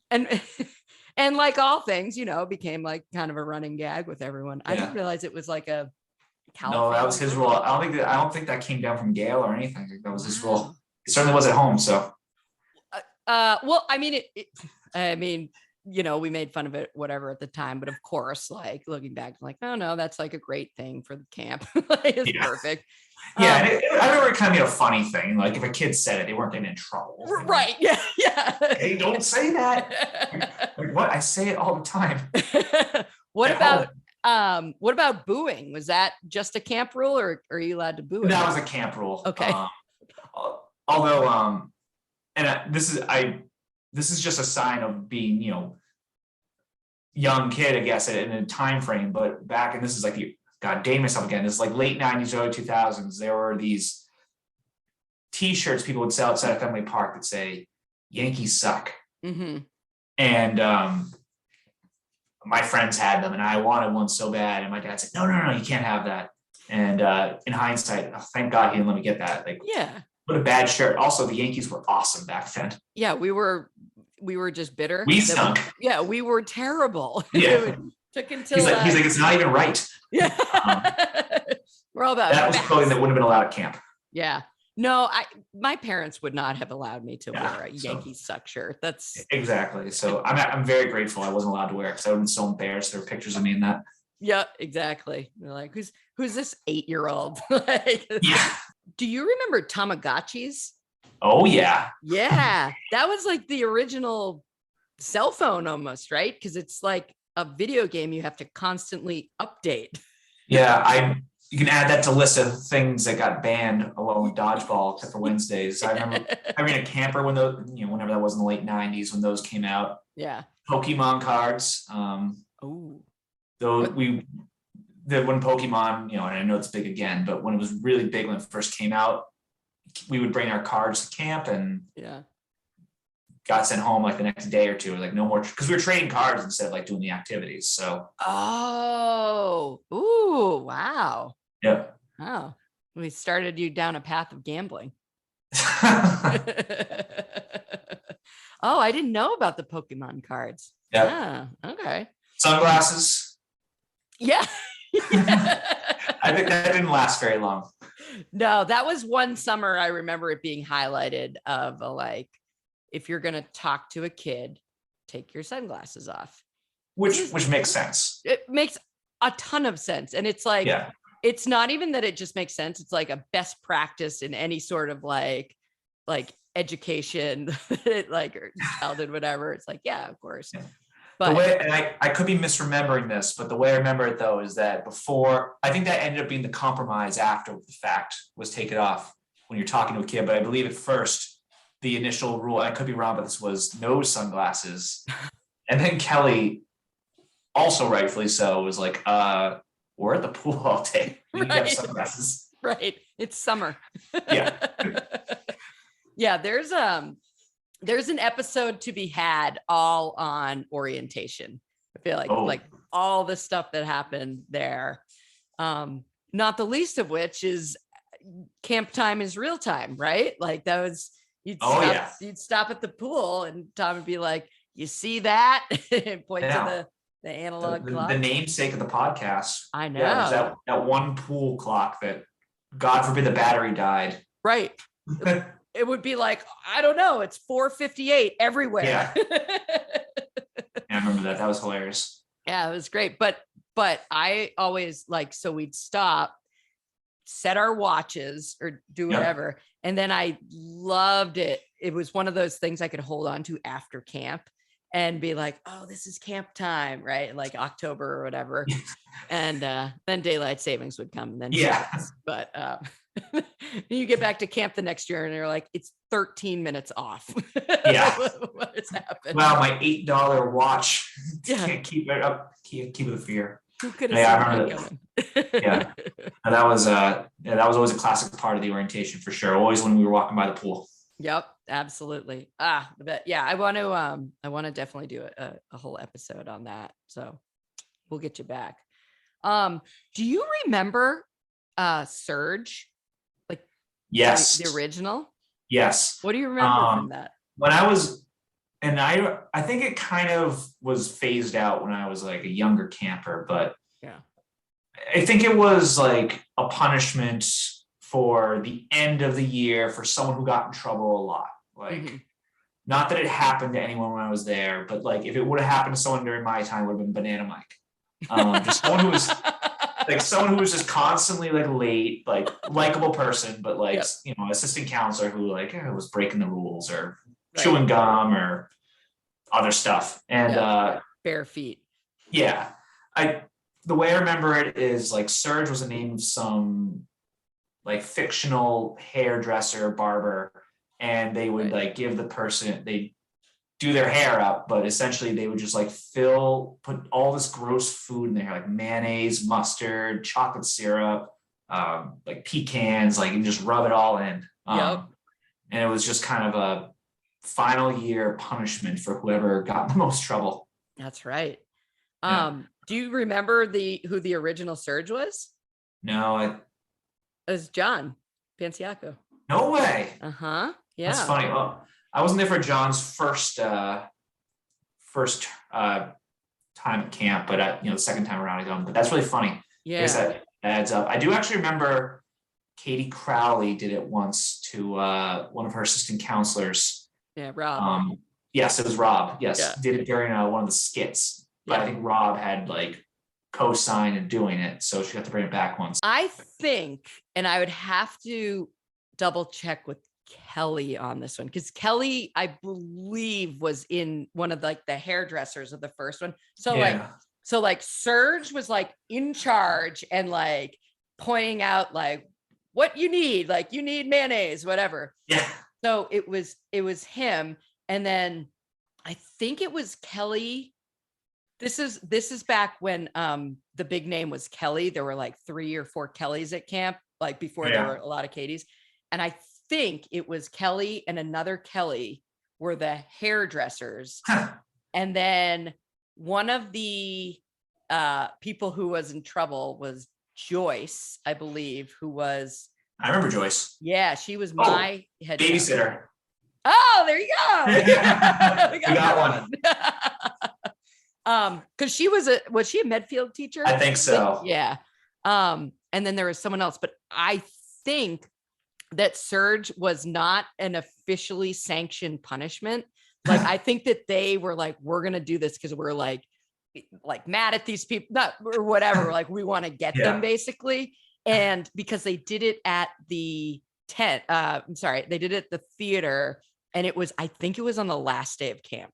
And like all things, became like kind of a running gag with everyone. I didn't realize it was like a California. No, that was his rule. I don't think that came down from Gail or anything. That was his rule. It certainly was at home. So, well, we made fun of it, whatever at the time. But of course, like looking back, like, oh no, that's like a great thing for the camp. It's perfect. Yeah, I remember it kind of being a funny thing. Like if a kid said it, they weren't getting in trouble. Right. Yeah. Yeah. Hey, don't say that. Like, what? I say it all the time. What about booing? Was that just a camp rule, or are you allowed to boo? That was a camp rule. Okay. Although, this is just a sign of being, young kid, I guess, in a time frame. But back, and this is like God, dating myself again. This is like late 90s, early 2000s. There were these T-shirts people would sell outside of Fenway Park that say "Yankees suck," and my friends had them, and I wanted one so bad. And my dad said, "No, you can't have that." And in hindsight, thank God he didn't let me get that. Like, what a bad shirt. Also, the Yankees were awesome back then. Yeah, we were just bitter. We stunk. We were terrible. Yeah. Took until he's like, it's not even right. Yeah. We're all about that was clothing that wouldn't have been allowed at camp. Yeah. No, my parents would not have allowed me to wear a Yankees suck shirt. That's exactly. So I'm very grateful I wasn't allowed to wear it, because I would have been so embarrassed. There were pictures of me in that. Yeah, exactly. They're like, who's this 8-year-old? Like, yeah. Do you remember Tamagotchis? Oh yeah. Yeah. That was like the original cell phone almost, right? Because it's like a video game you have to constantly update. Yeah, you can add that to list of things that got banned along with dodgeball, except for Wednesdays. I remember having a camper when those, whenever that was in the late 90s when those came out. Yeah. Pokemon cards. When Pokemon, and I know it's big again, but when it was really big when it first came out, we would bring our cards to camp and got sent home like the next day or two. Like no more, because we were trading cards instead of like doing the activities. So. Ooh, wow. Yeah. Oh, we started you down a path of gambling. Oh, I didn't know about the Pokemon cards. Yeah. Okay. Sunglasses. Yeah. I think that didn't last very long. No, that was one summer. I remember it being highlighted of like, if you're going to talk to a kid, take your sunglasses off. Which makes sense. It makes a ton of sense. And it's like, it's not even that it just makes sense. It's like a best practice in any sort of like education, like or childhood, whatever. It's like, yeah, of course. Yeah. But the way, and I could be misremembering this, but the way I remember it though is that before, I think that ended up being the compromise after the fact was taken off when you're talking to a kid. But I believe at first the initial rule, and I could be wrong, but this was no sunglasses. And then Kelly, also rightfully so, was like, we're at the pool all day. We need to have sunglasses. Right. It's summer. Yeah. Yeah. There's an episode to be had all on orientation. I feel like all the stuff that happened there. Not the least of which is camp time is real time, right? Like that was, you'd stop at the pool and Tom would be like, you see that? And point to the analog clock. The namesake of the podcast. I know. Yeah, it was that one pool clock that, God forbid, the battery died. Right. It would be like, I don't know, it's 4:58 everywhere. Yeah. I remember that. That was hilarious. Yeah, it was great. But I always so we'd stop, set our watches or do whatever. And then I loved it. It was one of those things I could hold on to after camp and be like, oh, this is camp time, right? Like October or whatever. And then daylight savings would come. And then but you get back to camp the next year and you're like, it's 13 minutes off. Yeah. What has happened? Wow, my $8 watch can't keep it up. Can't keep it with fear. Who could have seen that coming? Yeah. And that was always a classic part of the orientation for sure. Always when we were walking by the pool. Yep, absolutely. But yeah, I want to definitely do a whole episode on that. So we'll get you back. Do you remember Serge? Like yes, the original? Yes. What do you remember from that? When I was, and I think it kind of was phased out when I was like a younger camper, but yeah, I think it was like a punishment for the end of the year for someone who got in trouble a lot. Like Not that it happened to anyone when I was there, but like if it would have happened to someone during my time, it would have been Banana Mike. Just someone who was just constantly like late, like likable person, but like, Yep. assistant counselor who like was breaking the rules or Right. chewing gum or other stuff. And bare feet. Yeah. The way I remember it is like Serge was the name of some like fictional hairdresser, barber, and they would like give the person, they do their hair up, but essentially they would just like put all this gross food in there, like mayonnaise, mustard, chocolate syrup, like pecans, like, and just rub it all in. And it was just kind of a final year punishment for whoever got in the most trouble. That's right. Yeah. Do you remember who the original Serge was? No, it was John Panciaco. No way. Yeah. That's funny. Well, I wasn't there for John's first time at camp, but the second time around I go. But that's really funny. Yeah. I guess that adds up. I do actually remember Katie Crowley did it once to one of her assistant counselors. Yeah, Rob. Yes, it was Rob. Yes, yeah. Did it during one of the skits. But I think Rob had like co-signed in doing it, so she got to bring it back once. I think, and I would have to double check with Kelly on this one, because Kelly, I believe, was in one of like the hairdressers of the first one. So like Serge was like in charge and like pointing out like what you need, like you need mayonnaise, whatever. Yeah. So it was him, and then I think it was Kelly. This is back when the big name was Kelly. There were like 3 or 4 Kellys at camp, like before there were a lot of Katies. And I think it was Kelly and another Kelly were the hairdressers. And then one of the people who was in trouble was Joyce, I believe, who was. I remember Joyce. Yeah, she was my head babysitter. Oh, there you go. We got one. Because she was she a Medfield teacher? I think so. Yeah. And then there was someone else, but I think that Serge was not an officially sanctioned punishment. Like, I think that they were like, we're gonna do this because we're like mad at these people, not or whatever. Like, we want to get them basically. And because they did it at the tent, they did it at the theater, and I think it was on the last day of camp.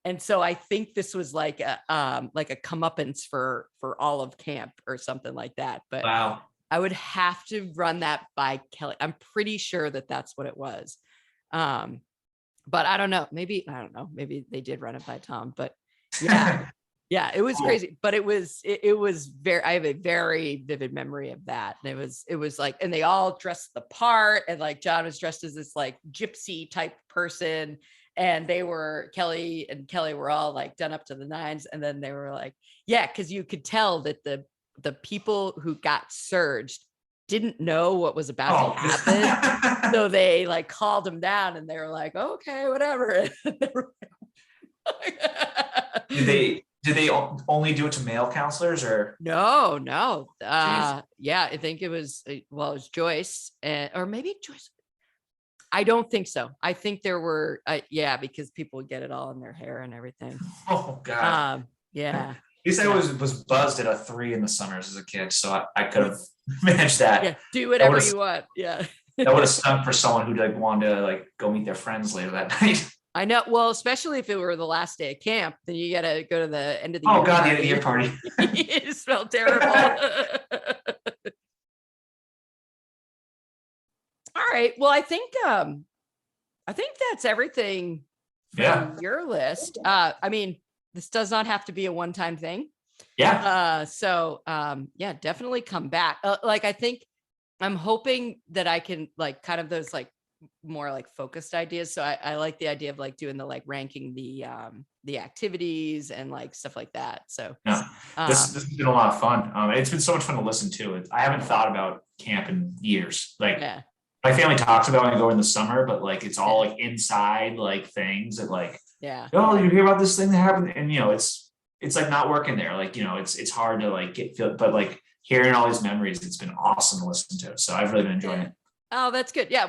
And so I think this was like a comeuppance for all of camp or something like that. But wow, I would have to run that by Kelly. I'm pretty sure that that's what it was. But I don't know. Maybe they did run it by Tom. But yeah, yeah, it was crazy. But it was very. I have a very vivid memory of that. And it was like, and they all dressed the part, and like John was dressed as this like gypsy type person. And Kelly were all like done up to the nines. And then they were like, yeah, because you could tell that the people who got surged didn't know what was about to happen. So they like called them down, and they were like, okay, whatever. Did they only do it to male counselors or? No. Yeah, I think it was Joyce, or maybe Joyce. I don't think so. I think there were, because people would get it all in their hair and everything. Oh God. Yeah. At least I was buzzed at a 3 in the summers as a kid, so I could have managed that. Yeah, do whatever you want. Yeah. That would have stunk for someone who like wanted to like go meet their friends later that night. I know. Well, especially if it were the last day of camp, then you got to go to the end of the year. Oh God, the end of the year party. It smelled terrible. All right. Well, I think that's everything from your list. I mean, this does not have to be a one-time thing. Yeah. Definitely come back. I think I'm hoping that I can like kind of those like more like focused ideas. So I like the idea of like doing the like ranking the activities and like stuff like that. So this has been a lot of fun. It's been so much fun to listen to. I haven't thought about camp in years. My family talks about when I go in the summer, but like it's all like inside like things that like, oh, you hear about this thing that happened, and it's like not working there. Like it's hard to like but like hearing all these memories, it's been awesome to listen to. So I've really been enjoying it. Oh, that's good. Yeah,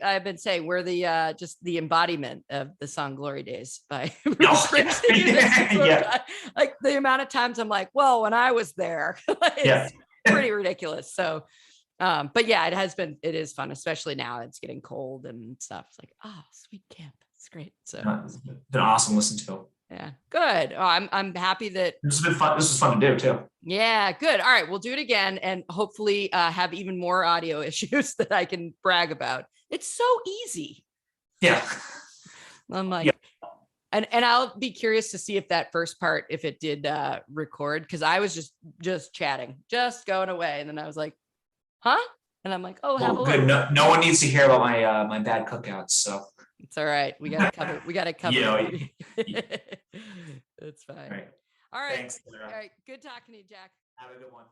I've been saying we're the just the embodiment of the song "Glory Days" by Bruce Springsteen. Yeah. Like the amount of times I'm like, well, when I was there, it's pretty ridiculous. So, but yeah, it is fun, especially now it's getting cold and stuff. It's like, oh, sweet camp. It's great. So It's been awesome to listen to. yeah, good. Oh, I'm happy that This has been fun. This was fun to do too. Yeah, good. All right, we'll do it again and hopefully have even more audio issues that I can brag about. It's so easy. Yeah. I'm like, and I'll be curious to see if that first part, if it did record, because I was just chatting, just going away, and then I was like, huh? And I'm like, oh, well, good. No one needs to hear about my my bad cookouts. So it's all right. We got to cover. We got to cover. It's fine. All right. All right. Thanks. All right. Good talking to you, Jack. Have a good one.